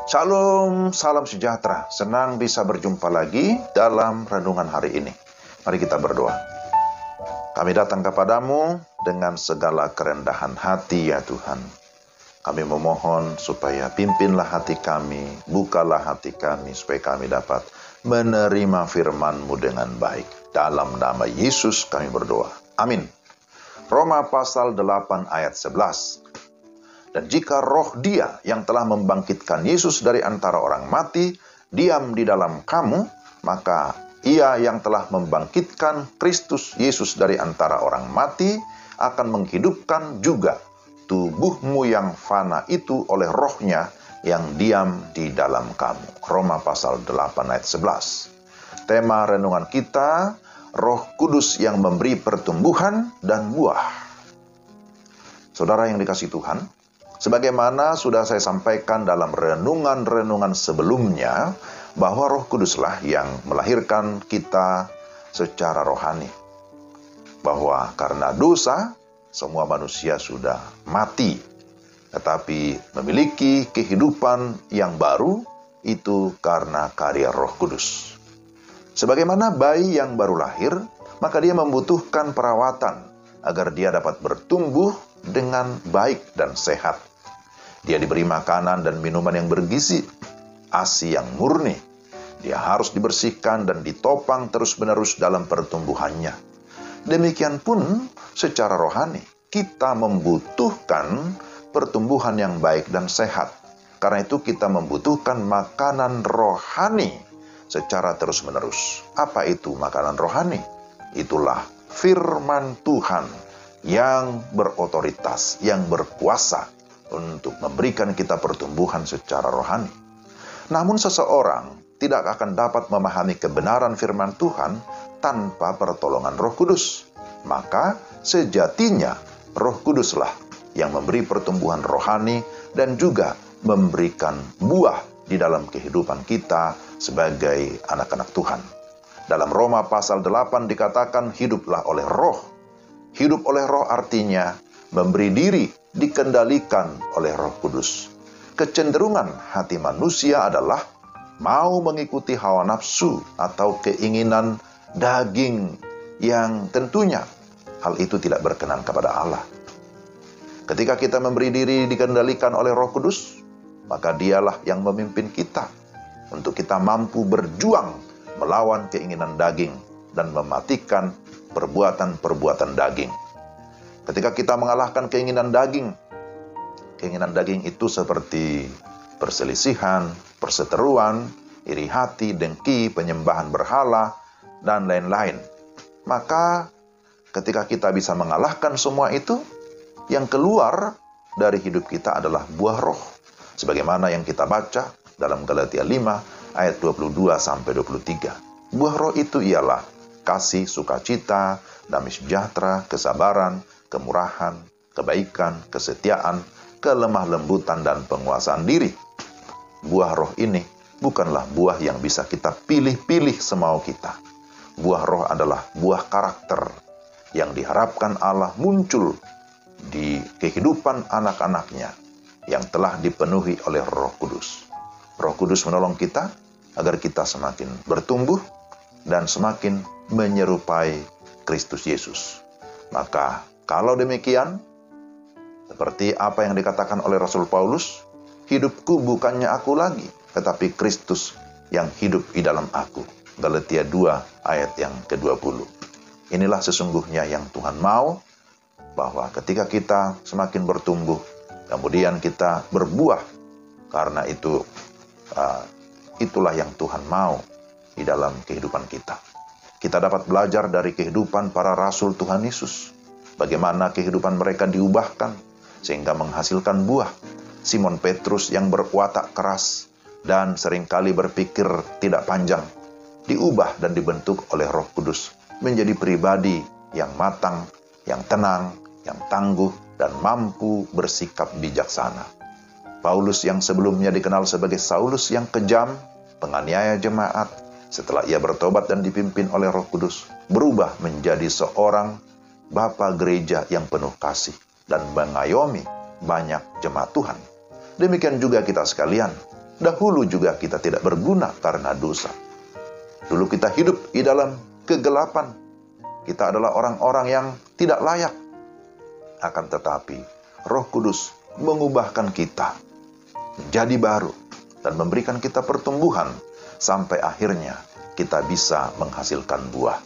Shalom, salam sejahtera. Senang bisa berjumpa lagi dalam renungan hari ini. Mari kita berdoa. Kami datang kepadamu dengan segala kerendahan hati ya Tuhan. Kami memohon supaya pimpinlah hati kami, bukalah hati kami supaya kami dapat menerima firman-Mu dengan baik. Dalam nama Yesus kami berdoa. Amin. Roma pasal 8 ayat 11. Dan jika roh Dia yang telah membangkitkan Yesus dari antara orang mati diam di dalam kamu, maka Ia yang telah membangkitkan Kristus Yesus dari antara orang mati akan menghidupkan juga tubuhmu yang fana itu oleh rohnya yang diam di dalam kamu. Roma pasal 8 ayat 11. Tema renungan kita, Roh Kudus yang memberi pertumbuhan dan buah. Saudara yang dikasihi Tuhan, sebagaimana sudah saya sampaikan dalam renungan-renungan sebelumnya, bahwa Roh Kuduslah yang melahirkan kita secara rohani. Bahwa karena dosa, semua manusia sudah mati. Tetapi memiliki kehidupan yang baru, itu karena karya Roh Kudus. Sebagaimana bayi yang baru lahir, maka dia membutuhkan perawatan agar dia dapat bertumbuh dengan baik dan sehat. Dia diberi makanan dan minuman yang bergizi, ASI yang murni. Dia harus dibersihkan dan ditopang terus-menerus dalam pertumbuhannya. Demikian pun secara rohani, kita membutuhkan pertumbuhan yang baik dan sehat. Karena itu kita membutuhkan makanan rohani secara terus-menerus. Apa itu makanan rohani? Itulah firman Tuhan yang berotoritas, yang berkuasa untuk memberikan kita pertumbuhan secara rohani. Namun seseorang tidak akan dapat memahami kebenaran firman Tuhan tanpa pertolongan Roh Kudus. Maka sejatinya Roh Kuduslah yang memberi pertumbuhan rohani dan juga memberikan buah di dalam kehidupan kita sebagai anak-anak Tuhan. Dalam Roma pasal 8 dikatakan hiduplah oleh roh. Hidup oleh roh artinya memberi diri dikendalikan oleh Roh Kudus. Kecenderungan hati manusia adalah mau mengikuti hawa nafsu atau keinginan daging yang tentunya hal itu tidak berkenan kepada Allah. Ketika kita memberi diri dikendalikan oleh Roh Kudus, maka Dialah yang memimpin kita untuk kita mampu berjuang melawan keinginan daging dan mematikan perbuatan-perbuatan daging. Ketika kita mengalahkan keinginan daging itu seperti perselisihan, perseteruan, iri hati, dengki, penyembahan berhala, dan lain-lain. Maka ketika kita bisa mengalahkan semua itu, yang keluar dari hidup kita adalah buah roh. Sebagaimana yang kita baca dalam Galatia 5 ayat 22-23. Buah roh itu ialah kasih, sukacita, damai sejahtera, kesabaran, kemurahan, kebaikan, kesetiaan, kelemah lembutan, dan penguasaan diri. Buah roh ini bukanlah buah yang bisa kita pilih-pilih semau kita. Buah roh adalah buah karakter yang diharapkan Allah muncul di kehidupan anak-anaknya yang telah dipenuhi oleh Roh Kudus. Roh Kudus menolong kita agar kita semakin bertumbuh dan semakin menyerupai Kristus Yesus. Maka kalau demikian, seperti apa yang dikatakan oleh Rasul Paulus, hidupku bukannya aku lagi, tetapi Kristus yang hidup di dalam aku. Galatia 2 ayat yang ke-20. Inilah sesungguhnya yang Tuhan mau, bahwa ketika kita semakin bertumbuh, kemudian kita berbuah, karena itu itulah yang Tuhan mau di dalam kehidupan kita. Kita dapat belajar dari kehidupan para rasul Tuhan Yesus, bagaimana kehidupan mereka diubahkan sehingga menghasilkan buah. Simon Petrus yang berwatak keras dan seringkali berpikir tidak panjang, diubah dan dibentuk oleh Roh Kudus menjadi pribadi yang matang, yang tenang, yang tangguh, dan mampu bersikap bijaksana. Paulus yang sebelumnya dikenal sebagai Saulus yang kejam, penganiaya jemaat, setelah ia bertobat dan dipimpin oleh Roh Kudus, berubah menjadi seorang bapa gereja yang penuh kasih dan mengayomi banyak jemaat Tuhan. Demikian juga kita sekalian, Dahulu juga kita tidak berguna karena dosa. Dulu kita hidup di dalam kegelapan. Kita adalah orang-orang yang tidak layak. Akan tetapi, Roh Kudus mengubahkan kita menjadi baru dan memberikan kita pertumbuhan sampai akhirnya kita bisa menghasilkan buah,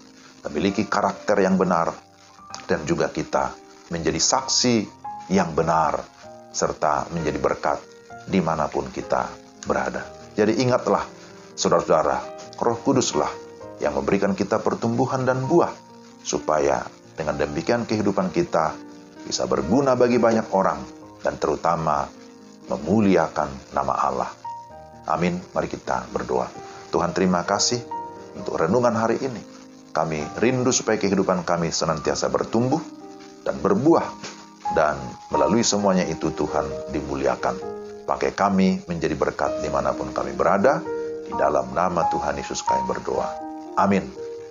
memiliki karakter yang benar, dan juga kita menjadi saksi yang benar serta menjadi berkat dimanapun kita berada. Jadi ingatlah, saudara-saudara, Roh Kuduslah yang memberikan kita pertumbuhan dan buah, supaya dengan demikian kehidupan kita bisa berguna bagi banyak orang, dan terutama memuliakan nama Allah. Amin. Mari kita berdoa. Tuhan, terima kasih untuk renungan hari ini. Kami rindu supaya kehidupan kami senantiasa bertumbuh dan berbuah, dan melalui semuanya itu Tuhan dimuliakan. Pakai kami menjadi berkat dimanapun kami berada. Di dalam nama Tuhan Yesus kami berdoa. Amin.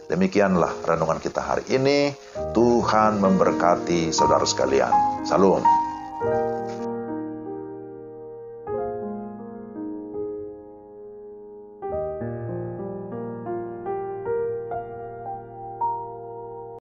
Demikianlah renungan kita hari ini. Tuhan memberkati saudara sekalian. Salam.